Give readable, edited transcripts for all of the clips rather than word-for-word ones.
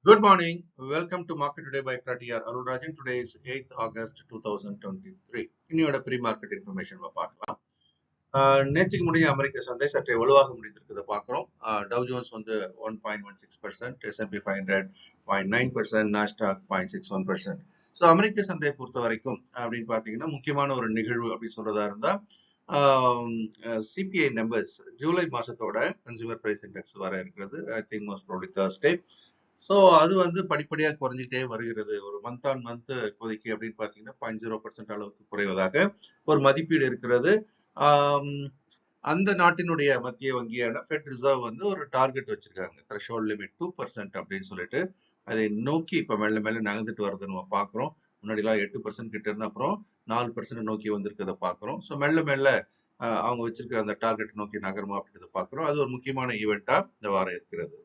Good morning. Welcome to Market Today by ECTRA. Arulrajhan. Today is 8th August 2023. இன்னையோட pre market information பார்க்கலாம். நேற்றுக்கு முடிய அமெரிக்க சந்தை சற்றே வலுவாக முடிந்திருக்கிறத பார்க்குறோம். டவ் ஜோன்ஸ் வந்து 1.16%, S&P 500 0.9%, நாஸ்டாக் 0.61%. ஸோ அமெரிக்க சந்தையை பொறுத்த வரைக்கும் அப்படின்னு பார்த்தீங்கன்னா முக்கியமான ஒரு நிகழ்வு அப்படின்னு சொல்றதா இருந்தா சிபிஐ நம்பர்ஸ் ஜூலை மாசத்தோட கன்சூமர் பிரைஸ் இண்டெக்ஸ் வர இருக்கிறது. I think most probably Thursday. So அது வந்து படிப்படியாக குறைஞ்சிட்டே வருகிறது. ஒரு மந்த் ஆன் மந்த் இப்போதைக்கு அப்படின்னு பார்த்தீங்கன்னா 0.0% அளவுக்கு குறைவதாக ஒரு மதிப்பீடு இருக்கிறது. அந்த நாட்டினுடைய மத்திய வங்கியான ஃபெட் ரிசர்வ் வந்து ஒரு டார்கெட் வச்சிருக்காங்க, த்ரெஷோல்ட் லிமிட் 2% அப்படின்னு சொல்லிட்டு அதை நோக்கி இப்போ மெல்ல மெல்ல நகர்ந்துட்டு வரதை நம்ம பார்க்குறோம். முன்னாடிலாம் 8% கிட்ட இருந்து அப்புறம் 4% நோக்கி வந்திருக்கிறத பார்க்குறோம். ஸோ மெல்ல மெல்ல அவங்க வச்சிருக்கிற அந்த டார்கெட் நோக்கி நகருமா அப்படின்றத பார்க்குறோம். அது ஒரு முக்கியமான ஈவெண்ட்டா இந்த வாரம் இருக்கிறது.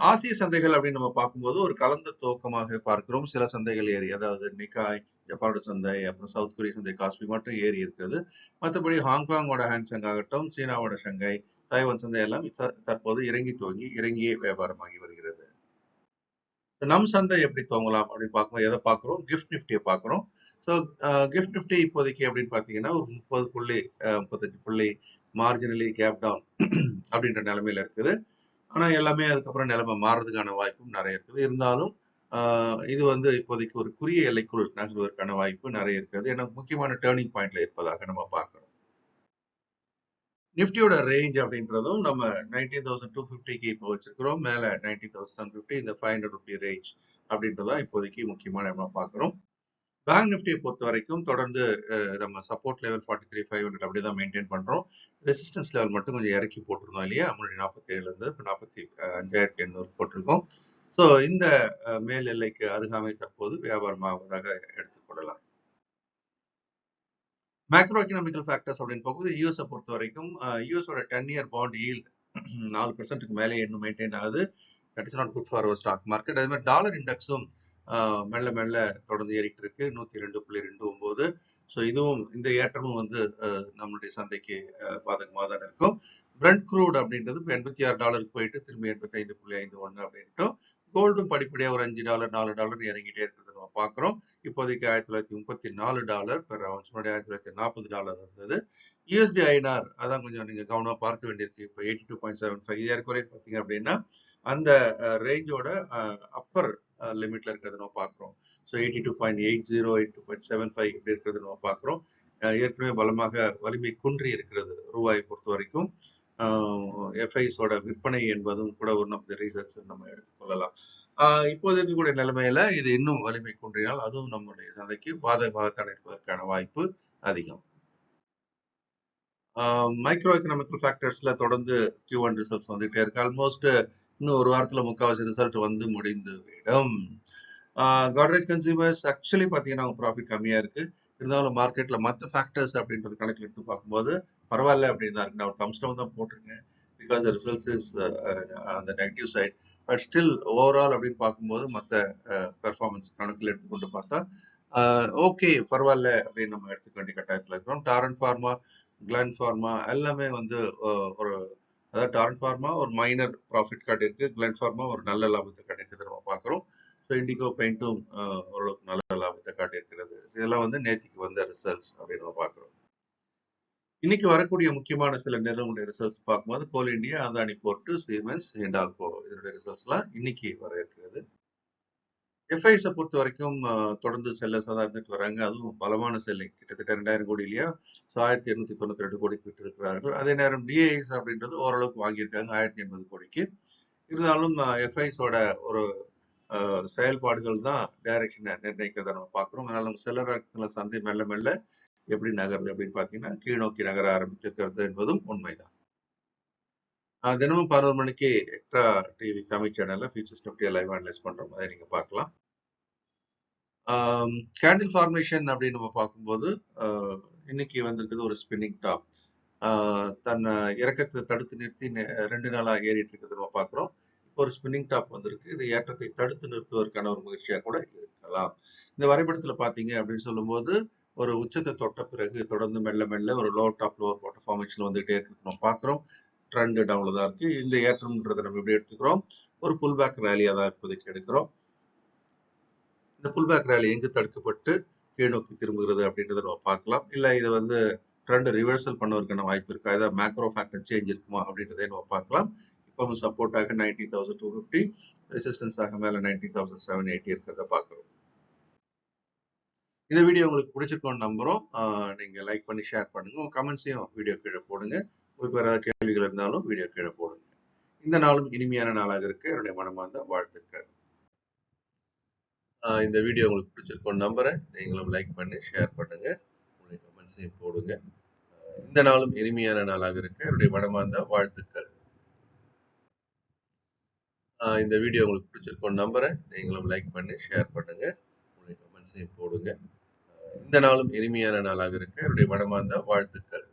ஆசிய சந்தைகள் அப்படின்னு நம்ம பார்க்கும்போது ஒரு கலந்த துவக்கமாக பார்க்கிறோம். சில சந்தைகள் ஏறி, அதாவது நிக்காய், ஜப்பானோட சந்தை, அப்புறம் சவுத் கொரிய சந்தை காஸ்பி மட்டும் ஏறி இருக்கிறது. மற்றபடி ஹாங்காங்கோட ஹாங்செங் ஆகட்டும், சீனாவோட ஷங்காய், தாய்வான் சந்தை எல்லாம் தற்போது இறங்கியே வியாபாரமாகி வருகிறது. நம் சந்தை எப்படி துவங்கலாம் அப்படின்னு பார்க்கும்போது எதை பார்க்குறோம்? கிஃப்ட் நிஃப்டியை பார்க்குறோம். ஸோ கிஃப்ட் நிஃப்டி இப்போதைக்கு அப்படின்னு பார்த்தீங்கன்னா ஒரு 30 புள்ளி 35 புள்ளி மார்ஜினலி கேப் டவுன் அப்படின்ற நிலைமையில இருக்குது. ஆனா எல்லாமே அதுக்கப்புறம் நிலைமை மாறுறதுக்கான வாய்ப்பும் நிறைய இருக்குது. இருந்தாலும் இது வந்து இப்போதைக்கு ஒரு குறுகிய எல்லைக்குள் நகர்வதற்கான வாய்ப்பு நிறைய இருக்கிறது. ஏன்னா முக்கியமான டேர்னிங் பாயிண்ட்ல இருப்பதாக நம்ம பார்க்கிறோம். நிஃப்டியோட ரேஞ்ச் அப்படின்றதும் நம்ம 19,250க்கு இப்போ வச்சிருக்கிறோம். மேல 19,750, இந்த 500 ரூபி ரேஞ்ச் அப்படின்றதா இப்போதைக்கு முக்கியமான நம்ம பார்க்கிறோம். பேங்க் நிஃப்டியை பொறுத்த வரைக்கும் தொடர்ந்து நம்ம சப்போர்ட் லெவல் 43,500 அப்படிதான் மெயின்டைன் பண்றோம். ரெசிஸ்டன்ஸ் லெவல் மட்டும் கொஞ்சம் இறக்கி போட்டிருந்தோம் இல்லையா, முன்னாடி 47 இருந்து இப்போ 45,800 போட்டிருக்கோம். ஸோ இந்த மேல் எல்லைக்கு அருகாமை தற்போது வியாபாரமாவதாக எடுத்துக்கொள்ளலாம். மேக்ரோ எக்கனாமிக்கல் ஃபேக்டர்ஸ் அப்படின்னு போகும்போது யூஎஸை பொறுத்த வரைக்கும் யூஎஸோட 10-year பாண்ட் ஈல்ட் 4%க்கு மேலே இன்னும் மெயின்டைன் ஆகுது. That is not good for our stock market. அதே மாதிரி டாலர் இண்டெக்ஸும் மெல்ல மெல்ல தொடர்ந்து ஏறிட்டு இருக்கு, 102.29. ஸோ இதுவும் இந்த ஏற்றமும் வந்து நம்மளுடைய சந்தைக்கு பாதகமாக தான் இருக்கும். பிரெண்ட் க்ரூட் அப்படின்றது இப்போ $86 போயிட்டு திரும்பி 85.51 அப்படின்ட்டு கோல்டும் படிப்படியாக ஒரு $5 $4 இறங்கிட்டே இருக்கிறது நம்ம பார்க்குறோம். இப்போதைக்கு $1,934 பெர் அவுன்ஸ், முன்னாடி $1,940 இருந்தது. யூஎஸ்டி ஐஎன்ஆர் அதான் கொஞ்சம் நீங்க கவனமா பார்க்க வேண்டியிருக்கு. இப்போ 82.75 ஏற்குறைய பார்த்தீங்க அப்படின்னா அந்த ரேஞ்சோட அப்பர் லிமிட்ல இருக்கிறது நம்ம பார்க்குறோம். ஸோ 82.80 82.75 இப்படி இருக்கிறது நம்ம பார்க்குறோம். ஏற்கனவே பலமாக வலிமை குன்றி இருக்கிறது ரூபாயை பொறுத்த வரைக்கும். எஃப்ஐஸோட விற்பனை என்பதும் கூட ஒன் ஆஃப் த ரீசன்ஸ் நம்ம எடுத்துக்கொள்ளலாம். இப்போது இருக்கக்கூடிய நிலைமையில இது இன்னும் வலிமை குன்றினால் அதுவும் நம்முடைய சந்தைக்கு பாதகமாகத்தான் இருப்பதற்கான வாய்ப்பு அதிகம். மைக்ரோ எக்கனாமிக்கல் ஃபேக்டர்ஸ்ல தொடர்ந்து Q1 ரிசல்ட்ஸ் வந்துட்டே இருக்கு. ஆல்மோஸ்ட் இன்னும் ஒரு வாரத்துல முக்கால்வாசி ரிசல்ட் வந்து முடிந்து விடும். காட்ரேஜ் கன்சியூமர்ஸ் ஆக்சுவலி பார்த்தீங்கன்னா அவங்க ப்ராஃபிட் கம்மியா இருக்கு. இருந்தாலும் மார்க்கெட்ல மற்ற ஃபேக்டர்ஸ் அப்படின்றது கணக்கில் எடுத்து பார்க்கும்போது பரவாயில்ல அப்படின்னு தான் இருக்கு. நான் ஒரு தம்ஸ் டவுன் தான் போட்டிருக்கேன், பிகாஸ் ரிசல்ட்ஸ் இஸ் அந்த negative side. But still overall அப்படின்னு பார்க்கும்போது மற்ற பெர்ஃபார்மன்ஸ் கணக்கில் எடுத்துக்கொண்டு பார்த்தா ஓகே பரவாயில்ல அப்படின்னு நம்ம எடுத்துக்க வேண்டிய கட்டாயத்தில் இருக்கிறோம். டாரன் ஃபார்மா, கிளான் ஃபார்மா எல்லாமே வந்து ஒரு, அதாவது டாரன் ஃபார்மா ஒரு மைனர் ப்ராஃபிட் காட்டியிருக்கு, கிளான் ஃபார்மா ஒரு நல்ல லாபத்தை காட்டியிருக்கிறது நம்ம பார்க்குறோம். ஸோ இண்டிகோ பெயிண்ட்டும் ஓரளவுக்கு நல்ல லாபத்தை காட்டியிருக்கிறது. இதெல்லாம் வந்து நேற்றுக்கு வந்த ரிசல்ட்ஸ் அப்படின்னு நம்ம பார்க்குறோம். இன்னைக்கு வரக்கூடிய முக்கியமான சில நிறுவனங்களுடைய ரிசல்ட்ஸ் பார்க்கும்போது கோல் இந்தியா, அதானி போர்ட், சீமென்ஸ், ஹிண்டால்கோ இதனுடைய ரிசல்ட்ஸ்லாம் இன்னைக்கு வர இருக்கிறது. எஃப்ஐஸை பொறுத்த வரைக்கும் தொடர்ந்து செல்லர்ஸாக தான் இருந்துட்டு வராங்க. அதுவும் பலமான செல்லிங், கிட்டத்தட்ட 2,000 கோடி இல்லையா. ஸோ 1,292 கோடிக்கு விட்டு இருக்கிறார்கள். அதே நேரம் டிஐஎஸ் அப்படின்றது ஓரளவுக்கு வாங்கியிருக்காங்க 1,080 கோடிக்கு. இருந்தாலும் எஃப்ஐஸோட ஒரு செயல்பாடுகள் தான் டைரக்ஷனை நிர்ணயிக்கிறத நம்ம பார்க்குறோம். அதனால நம்ம செல்லர் சந்தை மெல்ல மெல்ல எப்படி நகருது அப்படின்னு பார்த்தீங்கன்னா கீழ் நோக்கி நகர ஆரம்பிச்சிருக்கிறது என்பதும் உண்மைதான். தினமும் 11 மணிக்கு எக்ட்ரா டிவி தமிழ் சேனல்ல ஃபியூச்சர்ஸ் நிஃப்டியை லைவ் அனலைஸ் பண்றோம், அதை நீங்க பார்க்கலாம். கேண்டில் ஃபார்மேஷன் அப்படின்னு நம்ம பார்க்கும்போது இன்னைக்கு வந்திருக்குது ஒரு ஸ்பின்னிங் டாப். தன் இறக்கத்தை தடுத்து நிறுத்தி 2 நாளா ஏறிட்டு இருக்கிறது நம்ம பார்க்குறோம். இப்போ ஒரு ஸ்பின்னிங் டாப் வந்திருக்கு. இது ஏற்றத்தை தடுத்து நிறுத்துவதற்கான ஒரு முயற்சியாக கூட இருக்கலாம். இந்த வரைபடத்தில் பார்த்தீங்க அப்படின்னு சொல்லும்போது ஒரு உச்சத்தை தொட்ட பிறகு தொடர்ந்து மெல்ல மெல்ல ஒரு lower top lower bottom formation வந்துகிட்டே இருக்கிறது நம்ம பார்க்குறோம். ட்ரெண்ட் டவுன்ல தான் இருக்கு. இந்த ஏற்றம்ன்றதை நம்ம எப்படி எடுத்துக்கிறோம்? ஒரு புல் பேக் ரேலியா தான் இப்போதைக்கு எடுக்கிறோம். இந்த புல் பேக் ரேலி எங்கு தடுக்கப்பட்டு கீழ் நோக்கி திரும்புகிறது அப்படின்றத நம்ம பார்க்கலாம். இல்ல இது வந்து ட்ரெண்ட் ரிவர்சல் பண்ணுவதற்கான வாய்ப்பு இருக்கா? ஏதாவது மேக்ரோ ஃபேக்டர் சேஞ்ச் இருக்குமா அப்படின்றதையும் நம்ம பார்க்கலாம். இப்பவும் சப்போர்ட்டாக 19,250, ரெசிஸ்டன்ஸாக மேல 19,780 இருக்கிறத பார்க்கிறோம். இந்த வீடியோ உங்களுக்கு பிடிச்சிருக்கும்னு நம்புறோம். நீங்க லைக் பண்ணி ஷேர் பண்ணுங்க. உங்க கமெண்ட்ஸையும் வீடியோ கீழே போடுங்க. உங்களுக்கு வேற ஏதாவது கேள்விகள் இருந்தாலும் வீடியோ கீழே போடுங்க. இந்த நாளும் இனிமையான நாளாக இருக்க என்னுடைய மனமார்ந்த வாழ்த்துக்கள். இந்த வீடியோ உங்களுக்கு பிடிச்சிருக்கும்னு நம்புறேன். நீங்களும் லைக் பண்ணி ஷேர் பண்ணுங்க. உங்களுடைய கமெண்ட்ஸையும் போடுங்க. இந்த நாளும் இனிமையான நாளாக இருக்க என்னுடைய மனமார்ந்த வாழ்த்துக்கள். இந்த வீடியோ உங்களுக்கு பிடிச்சிருக்கும்னு நம்புறேன். நீங்களும் லைக் பண்ணி ஷேர் பண்ணுங்க. உங்களுடைய கமெண்ட்ஸையும் போடுங்க. இந்த நாளும் இனிமையான நாளாக இருக்க என்னுடைய மனமார்ந்த வாழ்த்துக்கள்.